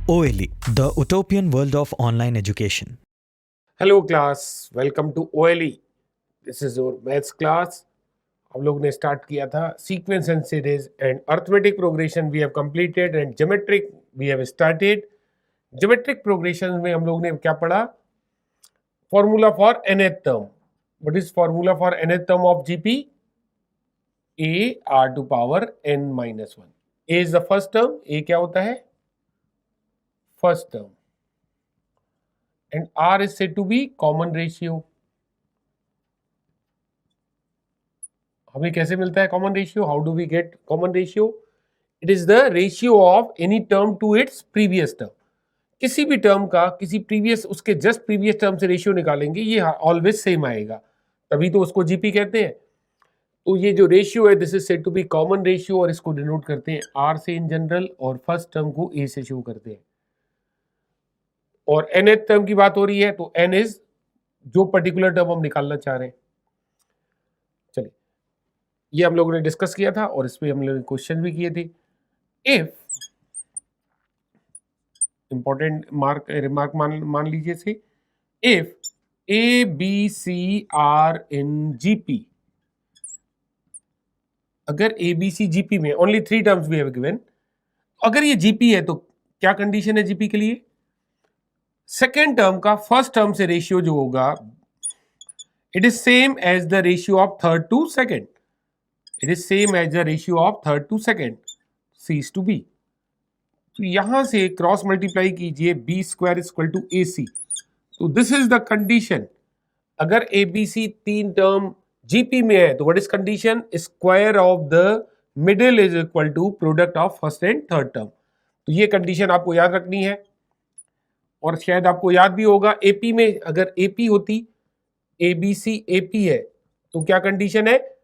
OLE, the utopian world of online education. Hello class, welcome to OLE. This is your maths class. हम लोग ने start किया था sequence and series and arithmetic progression we have completed and geometric we have started. Geometric progression में हम लोग ने क्या पढ़ा? Formula for nth term. What is formula for nth term of GP? a r to power n minus 1. a is the first term. a क्या होता है? First term. And R is said to be common ratio. हमें कैसे मिलता है common ratio? How do we get common ratio? It is the ratio of any term to its previous term. किसी भी term का किसी प्रीवियस उसके just previous term से रेशियो निकालेंगे, ये ऑलवेज सेम आएगा, तभी तो उसको जीपी कहते हैं. तो ये जो रेशियो है this is said to be common ratio, और इसको डिनोट करते हैं आर से इन जनरल, और फर्स्ट टर्म को ए से शो करते हैं. और nth टर्म की बात हो रही है तो n इज जो पर्टिकुलर टर्म हम निकालना चाह रहे हैं. चलिए, ये हम लोगों ने डिस्कस किया था और इस पे हम लोगों ने क्वेश्चन भी किए थे. इफ इंपॉर्टेंट रिमार्क मान लीजिए से, if A B C are in GP, अगर ए बी सी जीपी में only 3 terms we have given, अगर ये जीपी है तो क्या कंडीशन है जीपी के लिए? सेकेंड टर्म का फर्स्ट टर्म से रेशियो जो होगा, it is same as the ratio of third to second. It is same as the ratio of third to second, C to B. तो यहां से क्रॉस मल्टीप्लाई कीजिए, B square is equal to A C. तो this is the condition. अगर A B C 3 term GP में है तो what is condition? Square of the middle is equal to product of first and third term. तो ये condition आपको याद रखनी है. और शायद आपको याद भी होगा एपी में, अगर एपी होती, ए बी सी एपी है, तो क्या कंडीशन है?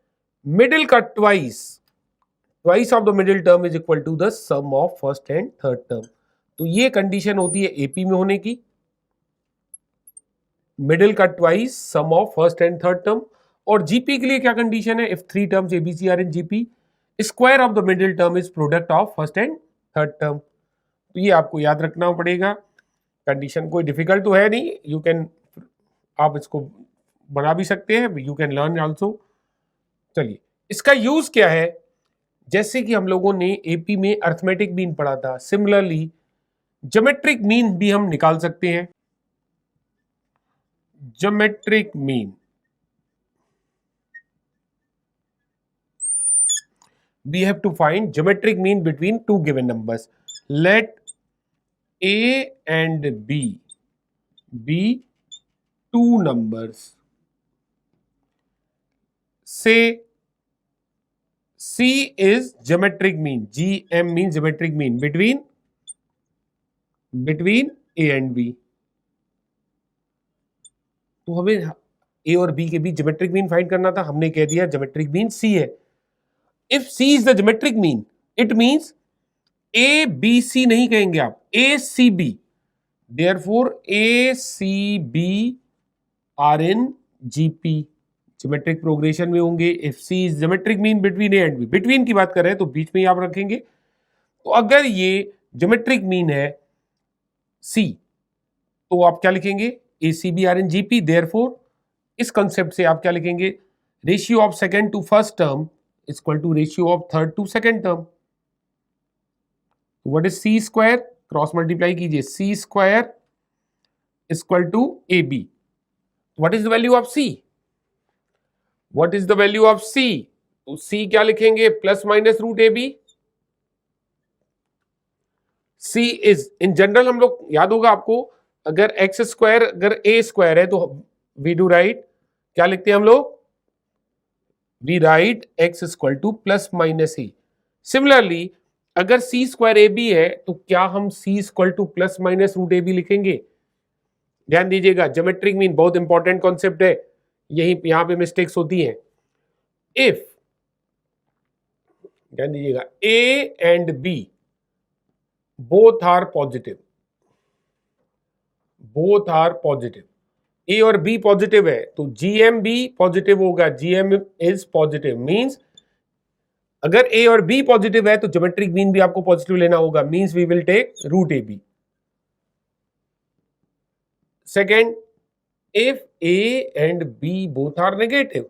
मिडिल का twice of the middle term is equal to the sum of first and third term. तो ये कंडीशन होती है एपी में होने की, मिडिल का twice sum of first and third term. और जीपी के लिए क्या कंडीशन है? If 3 terms ABC are in GP, square of the middle term is product of first and third term. तो ये आपको याद रखना पड़ेगा. कंडीशन कोई डिफिकल्ट तो है नहीं, यू कैन, आप इसको बना भी सकते हैं, यू कैन लर्न आल्सो. चलिए, इसका यूज क्या है? जैसे कि हम लोगों ने एपी में अर्थमेटिक मीन पढ़ा था, सिमिलरली ज्योमेट्रिक मीन भी हम निकाल सकते हैं. Geometric mean, we have to find geometric mean between two given numbers. Let A and B be two numbers. Say C is geometric mean. GM means geometric mean between A and B. तो हमें A और B के बीच geometric mean find करना था. हमने कह दिया geometric mean C है. If C is the geometric mean, it means A B C नहीं कहेंगे आप, A C B. Therefore A C B are in GP, geometric progression में होंगे. If C is geometric mean between A and B, between की बात कर रहे हैं तो बीच में ही आप रखेंगे. तो अगर ये ज्योमेट्रिक मीन है C, तो आप क्या लिखेंगे? A C B are in GP. Therefore इस कंसेप्ट से आप क्या लिखेंगे? Ratio of second to first term is equal to ratio of third to second term. What is C square? Cross multiply कीजिए, C square is equal to AB. What is the value of C? What is the value of C? तो C क्या लिखेंगे? Plus minus root AB. C is in general, हम लोग याद होगा आपको, अगर x स्क्वायर अगर a स्क्वायर है तो we do write, क्या लिखते हैं हम लोग? We write x is equal to plus minus a. Similarly, अगर c square ab है तो क्या हम c is equal to plus minus root ab लिखेंगे? ध्यान दीजिएगा, ज्योमेट्रिक मीन बहुत इंपॉर्टेंट कॉन्सेप्ट है, यहां पे मिस्टेक्स होती हैं. इफ, ध्यान दीजिएगा, a and b both are positive, ए और बी पॉजिटिव है तो जीएम भी पॉजिटिव होगा. जीएम इज पॉजिटिव मींस अगर ए और बी पॉजिटिव है तो ज्योमेट्रिक मीन भी आपको पॉजिटिव लेना होगा. Means we will take root A B. Second, if A and B both are negative,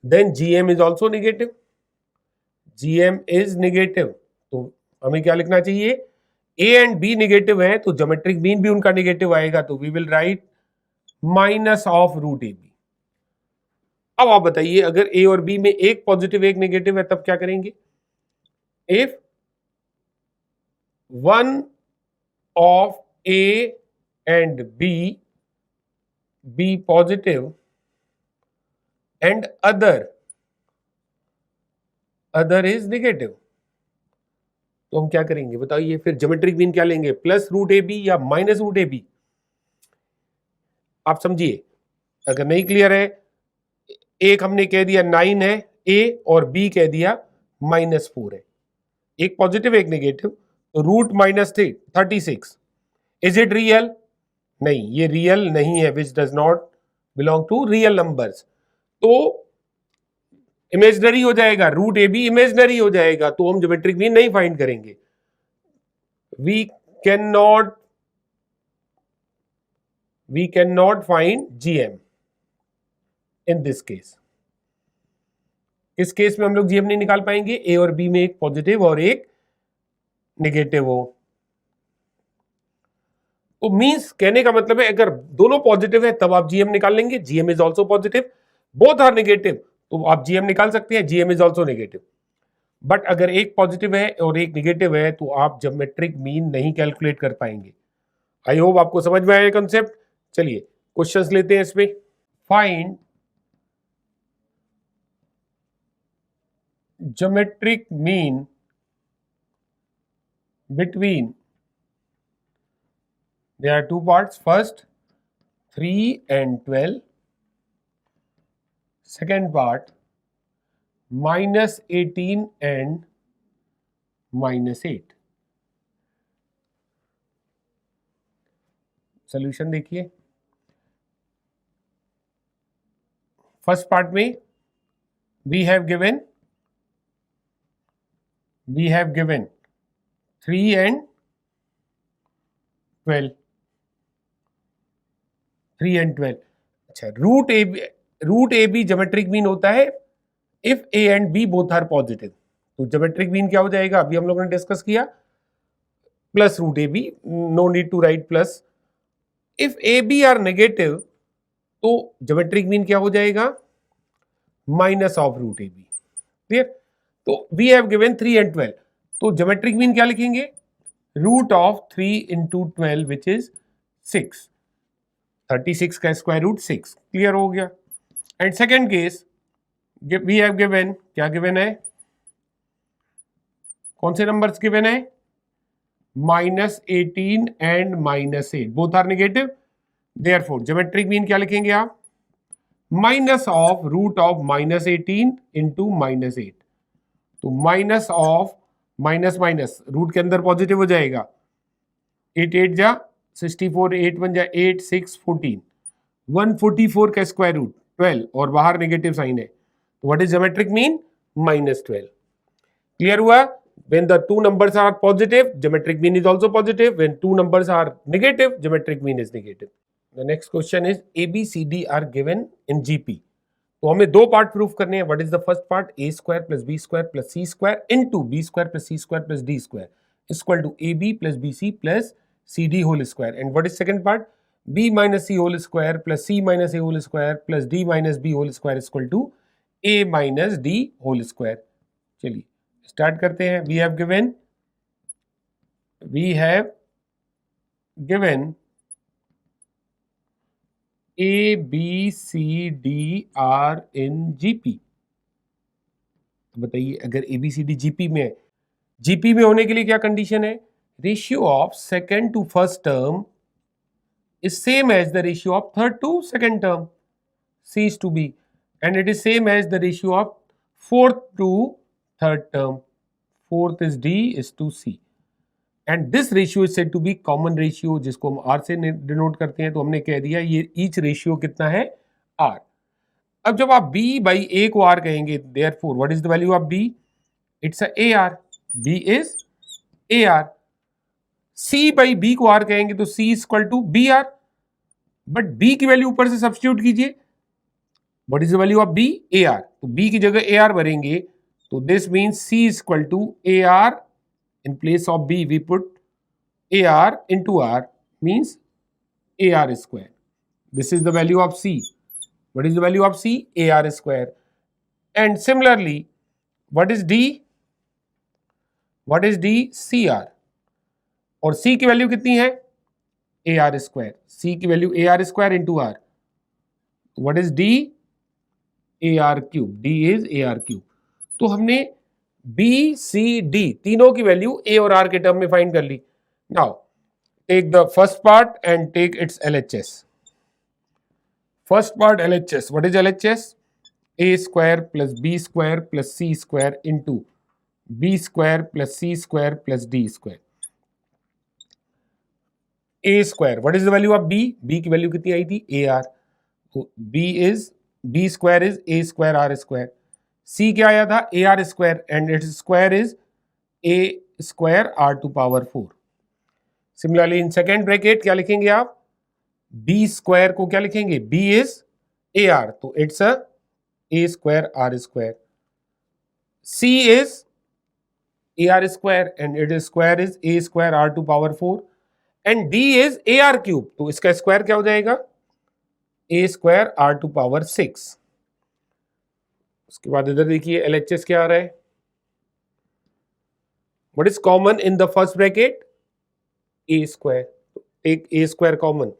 then GM is also negative. GM is negative, तो हमें क्या लिखना चाहिए? A and B नेगेटिव है तो ज्योमेट्रिक मीन भी उनका नेगेटिव आएगा, तो we will write minus of root AB. अब आप बताइए, अगर A और B में एक पॉजिटिव एक नेगेटिव है तब क्या करेंगे? If one of A and B be positive and other is negative, तो हम क्या करेंगे बताइए? फिर ज्योमेट्रिक मीन क्या लेंगे? प्लस रूट AB या माइनस रूट AB? आप समझिए, अगर नहीं क्लियर है, एक हमने कह दिया 9 है A और B कह दिया -4 है, एक पॉजिटिव एक नेगेटिव, तो रूट -36. Is it real? नहीं, ये रियल नहीं है, which does not belong to real numbers, तो इमेजनरी हो जाएगा, रूट AB इमेजनरी हो जाएगा, तो हम ज्योमेट्रिक मीन नहीं फाइंड करेंगे. We can not find GM in this case. इस केस में हम लोग GM नहीं निकाल पाएंगे, A और B में एक पॉजिटिव और एक नेगेटिव हो. तो मींस कहने का मतलब है, अगर दोनों पॉजिटिव है तब आप GM निकाल लेंगे. GM is also positive, both are negative, तो आप GM निकाल सकते हैं. GM is also negative. But अगर एक पॉजिटिव है और एक नेगेटिव है तो आप ज्योमेट्रिक मीन नहीं कैलकुलेट कर पाएंगे. आई होप आपको समझ में आया कंसेप्ट. चलिए क्वेश्चंस लेते हैं इसमें. Find geometric mean between, there are two parts, first 3 and 12, second part -18 and -8. Solution देखिए. फर्स्ट पार्ट में we have given 3 and 12. 3 and 12. अच्छा, रूट AB ज्योमेट्रिक मीन होता है if A and B both are positive. तो geometric mean क्या हो जाएगा? अभी हम लोगों ने डिस्कस किया, plus root AB. No need to write plus. If AB are negative तो ज्योमेट्रिक मीन क्या हो जाएगा? Minus of root AB. Clear? तो वी हैव गिवन 3 and 12, तो ज्योमेट्रिक मीन क्या लिखेंगे? Root of 3 into 12 which is 6. 36 का स्क्वायर रूट 6. क्लियर हो गया. And second case we have given, क्या गिवन है? कौन से नंबर्स गिवन है? -18 and -8, both are negative. Therefore geometric mean क्या लिखेंगे आप? Minus of root of -18 into -8. तो minus of minus minus, root के अंदर पॉजिटिव हो जाएगा. 8 8 जा 64, 8 1 जा 8 6 14. 144 का स्क्वायर रूट 12 और बाहर नेगेटिव साइन है, तो what is geometric mean? -12. Clear हुआ? When the two numbers are positive, geometric mean is also positive. When two numbers are negative, geometric mean is negative. The next question is ABCD are given in GP. तो हमें दो part proof करने हैं. What is the first part? A² + B² + C² into B² + C² + D² equal to AB + BC + CD whole square. And what is second part? B - C whole square + C - A whole square + D - B whole square equal to A - D whole square. चलिए start करते हैं. We have given A, B, C, D are in GP. बताइए, अगर ABCD GP में है, GP में होने के लिए क्या कंडीशन है? Ratio of second to first term is same as the ratio of third to second term, C is to B, and it is same as the ratio of fourth to third term. Fourth is D is to C, and this ratio is said to be common ratio, जिसको हम R से denote करते हैं. तो हमने कह दिया ये each ratio कितना है? R. अब जब आप B by A को R कहेंगे, therefore what is the value of B? It's a AR. B is AR. C by B को R कहेंगे तो C equal to B R, but B की वैल्यू ऊपर से सब्स्टिट्यूट कीजिए. What is the value of B? AR. तो B की जगह AR भरेंगे तो this means C equal to AR. In place of B we put AR into R means AR square. This is the value of C. What is the value of C? AR square. And similarly, what is D? What is D? CR. और C की value कितनी है? AR square. C की value AR square into R. What is D? AR cube. D is AR cube. तो हमने B, C, D तीनों की value A और R के टर्म में फाइंड कर ली. Now take the first part and take its LHS. First part LHS. What is LHS? A square plus B square plus C square into B square plus C square plus D square. A square. What is the value of B? B की value कितनी आई थी? AR. तो B square is A square R square. C क्या आया था? AR square and its square is A square R to power 4. Similarly in second bracket क्या लिखेंगे आप? B square को क्या लिखेंगे? B is AR. तो it's A square R square. C is AR square and its square is A square R to power 4. And D is AR cube. तो इसका square क्या हो जाएगा? A square R to power 6. उसके बाद इधर देखिए LHS क्या आ रहा है? What is common in the first bracket? A square. एक A square common.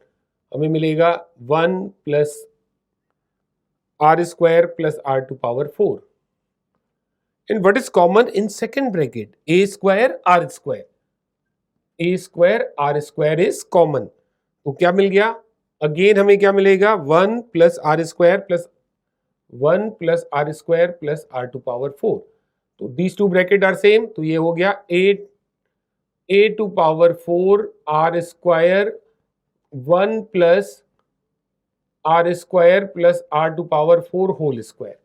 हमें मिलेगा 1 plus R square plus R to power 4. And what is common in second bracket? A square R square. A square R square is common. तो क्या मिल गया? Again हमें क्या मिलेगा? 1 plus R square plus 1 plus R square plus R to power 4. तो these two bracket are same. तो ये हो गया A to power 4 R square 1 plus R square plus R to power 4 whole square.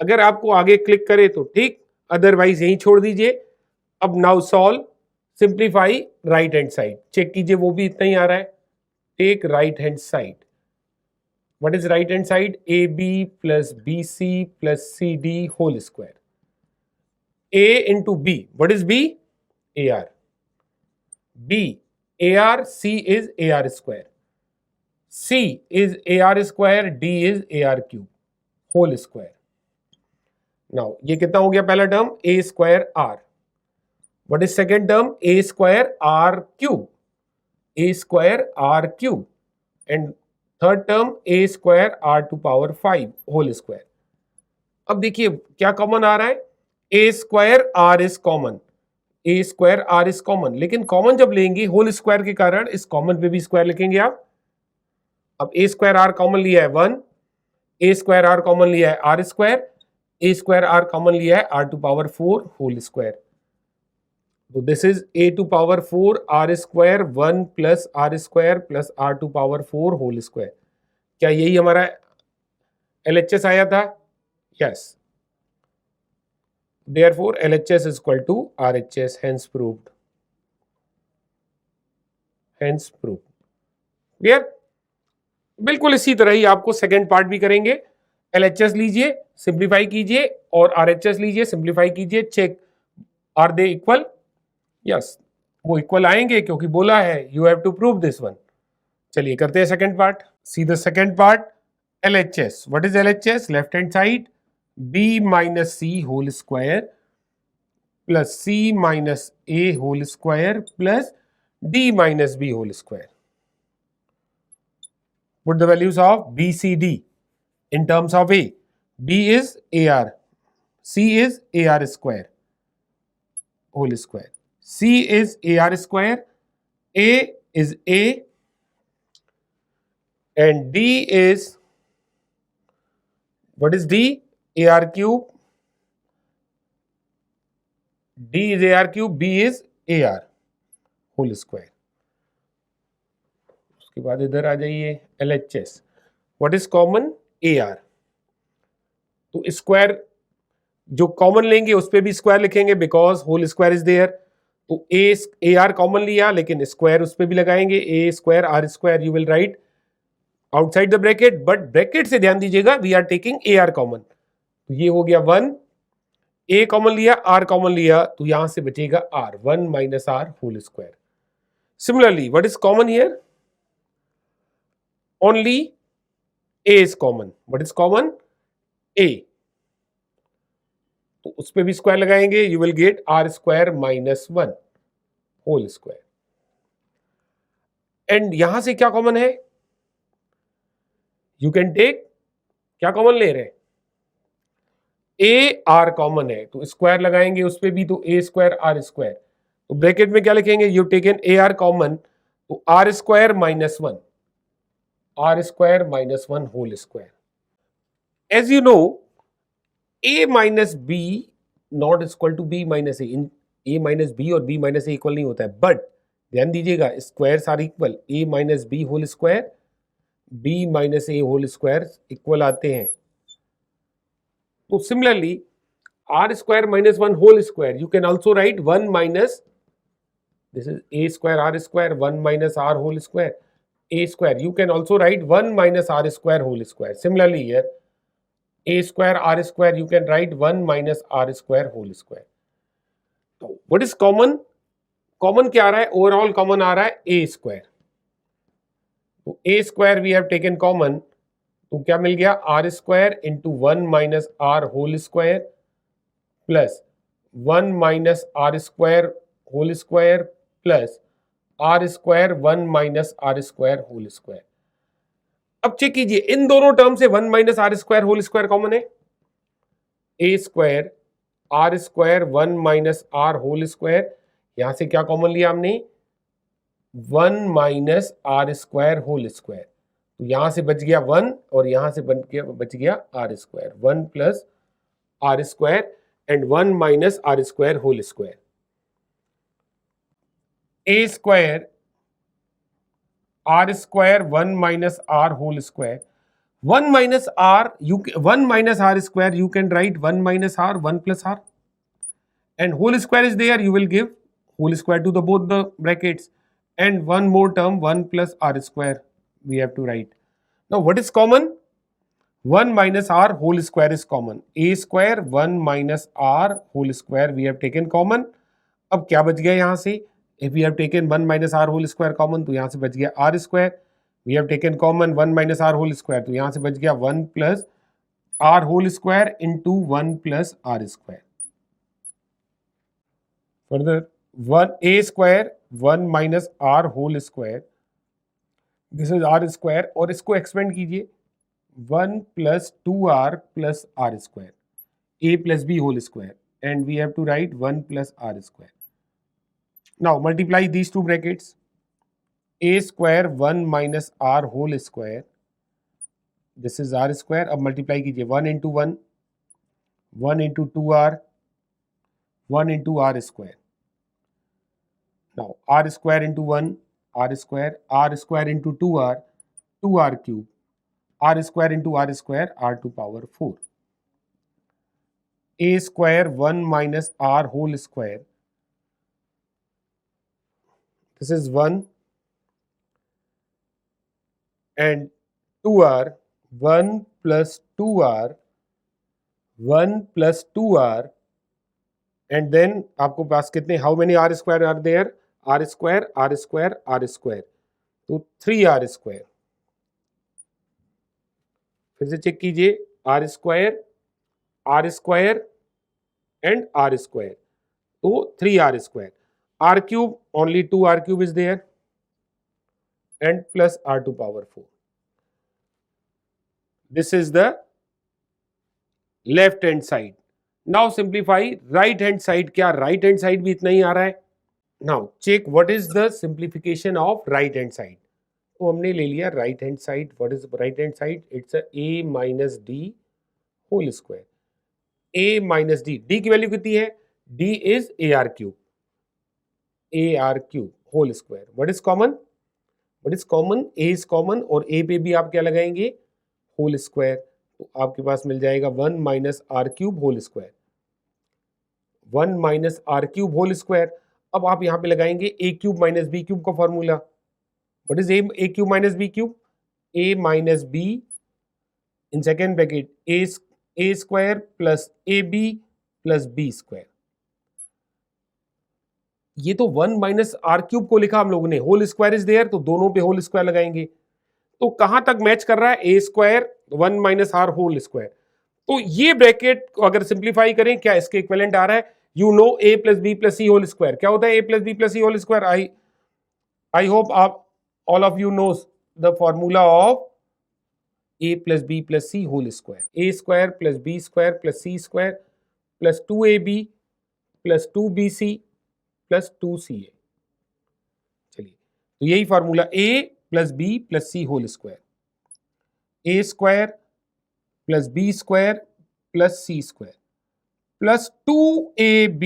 अगर आपको आगे क्लिक करे तो ठीक, अदरवाइज यहीं छोड़ दीजिए. अब now solve, simplify right hand side. Check कीजिए वो भी इतना ही आ रहा है. Take right hand side. What is right hand side? AB plus BC plus CD whole square. A into B. What is B? AR. B AR. C is AR square. C is AR square. D is AR cube whole square. Now ये कितना हो गया? पहला term A square R. What is second term? A square R cube. A square R cube. And third term A square R to power 5 whole square. अब देखिए क्या common आ रहा है? A square R is common. A square R is common. लेकिन common जब लेंगे whole square के कारण इस कॉमन पे भी स्क्वायर लिखेंगे आप. अब A square R कॉमन लिया है 1. A square R कॉमन लिया है R square. A square R common लिया है R to power 4 whole square. तो this is A to power 4 R square 1 plus R square plus R to power 4 whole square. क्या यही हमारा LHS आया था? Yes. Therefore LHS is equal to RHS. Hence proved. Hence proved. Clear? बिल्कुल इसी तरह ही आपको सेकेंड पार्ट भी करेंगे. LHS लीजिए, सिंप्लीफाई कीजिए, और RHS लीजिए, सिंप्लीफाई कीजिए. Check are they equal? Yes, वो इक्वल आएंगे क्योंकि बोला है you have to prove this one. चलिए करते हैं second part. See the second part. LHS. What is LHS? Left hand side B minus C whole square plus C minus A whole square plus D minus B whole square. Put the values of B, C, D in terms of A. B is AR. C is AR square whole square. C is AR square. A is A. And D is, what is D? AR cube. D is AR cube. B is AR whole square. उसके बाद इधर आ जाइए LHS. What is common? AR. तो square जो common लेंगे उस पे भी स्क्वायर लिखेंगे because whole square is there. तो ए आर कॉमन लिया, लेकिन स्क्वायर उस पर भी लगाएंगे, A square R square you will write outside the bracket, but bracket से ध्यान दीजिएगा we are taking A R common, तो ये हो गया 1, ए कॉमन लिया, आर कॉमन लिया, तो यहां से बचेगा R, 1 minus R whole square. Similarly, what is common here? Only a is common. What is common? A. तो उस पे भी स्क्वायर लगाएंगे, you will get r square minus 1 whole square. And यहां से क्या कॉमन है? You can take, क्या कॉमन ले रहे हैं? a r कॉमन है, तो स्क्वायर लगाएंगे उस पे भी, तो a स्क्वायर r स्क्वायर, तो ब्रैकेट में क्या लिखेंगे? You taken a R common, तो R square minus 1, R square minus 1 whole square. As you know a minus B not equal to b minus A, इन a माइनस बी और b minus A equal नहीं होता है, but ध्यान दीजिएगा squares are equal, a minus B whole square, b minus A whole square equal आते हैं. तो similarly r square minus 1 whole square, you can also write 1 minus, this is a square r square, 1 minus r whole square, a square, you can also write 1 minus r square whole square. Similarly here, a square r square, you can write 1 minus r square whole square. So what is common? Common क्या आ रहा है? Overall common आ रहा है a square. तो a square we have taken common, तो क्या मिल गया? r square into 1 minus r whole square plus 1 minus R square whole square plus are square 1 minus R square whole square. अब check कीजिए इन दोनों टर्म से 1 minus R square whole square common है. A square R square 1 minus R whole square, यहां से क्या common लिया हमने? 1 minus R square whole square, तो यहां से बच गया 1 और यहां से बच गया r square, 1 plus are square and 1 minus r square whole square. A square r square 1 minus r whole square, 1 minus r, 1 minus r square you can write 1 minus r, 1 plus r, and whole square is there, you will give whole square to the both the brackets, and one more term 1 plus r square we have to write. Now what is common? 1 minus r whole square is common. A square 1 minus r whole square we have taken common. अब क्या बच गया यहाँ से? If we have taken 1 minus r whole square common, तो यहाँ से बच गया r square. We have taken common 1 minus r whole square, तो यहाँ से बच गया 1 plus r whole square into 1 plus r square. Further 1 a square 1 minus r whole square, this is r square, और इसको एक्सपेंड कीजिए 1 plus 2r plus r square, a plus b whole square, and we have to write 1 plus r square. Now multiply these two brackets, a square 1 minus r whole square, this is r square, अब multiply कीजिए 1 into 1, 1 into 2r, 1 into r square. Now r square into 1, r square into 2r, 2r cube, r square into r square, r to power 4. A square 1 minus r whole square, this is 1, and 2r, 1 plus 2r, 1 plus 2r, and then आपको पास कितने, how many r square are there? r square, r square, r square, तो 3r square. फिर से check कीजिए r square and r square, तो 3r square, r cube only 2r cube is there, and plus r to power 4. This is the left hand side. Now simplify right hand side. क्या right hand side भी इतना ही आ रहा है? Now check what is the simplification of right hand side. तो हमने ले लिया right hand side. What is right hand side? It's a minus D whole square. a minus D, D की वैल्यू कितनी है? d is ar cube, whole square. What is common? a is common, और a पे भी आप क्या लगाएंगे? Whole square. तो आपके पास मिल जाएगा 1 minus R cube whole square, 1 minus R cube whole square. अब आप यहां पे लगाएंगे a cube minus B cube का formula. What is a cube minus B cube? a minus B in second bracket a square plus A B plus B square. ये तो 1 minus R cube को लिखा हम लोगों ने, होल स्क्वायर इज देयर, तो दोनों पे होल स्क्वायर लगाएंगे. तो कहां तक मैच कर रहा है? A square 1 minus R whole square. तो ये ब्रैकेट अगर सिंप्लीफाई करें, क्या इसके इक्विवेलेंट आ रहा है? You know A plus B plus C whole square. क्या होता है A plus B plus C whole square? I hope आप all of you knows the formula of A plus B plus C whole square. A square plus B square plus C square plus 2ab plus 2bc plus 2ca. चलिए, तो यही formula a plus B plus C whole square, A square plus B square plus C square plus 2ab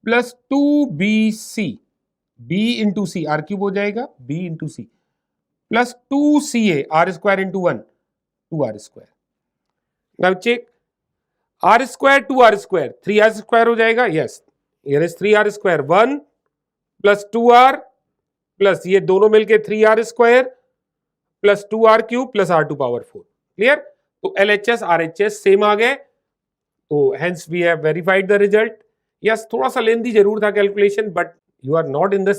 plus 2bc, b into C, r cube हो जाएगा, b into C plus 2ca, r square into 1, 2r square. Now check, r square 2r square, 3r square हो जाएगा. Yes, here is 3r square, 1 plus 2r plus ये दोनों मिलके 3r square plus 2r cube plus r to power 4. Clear? तो LHS RHS same आ गए, तो hence we have verified the result. Yes, थोड़ा सा लेंथी जरूर था calculation, but you are not in the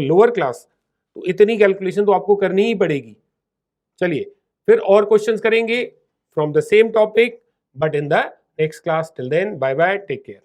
lower class, तो इतनी कैलकुलेशन तो आपको करनी ही पड़ेगी. चलिए, फिर और क्वेश्चंस करेंगे from the same topic, but in the next class. Till then, bye bye, take care.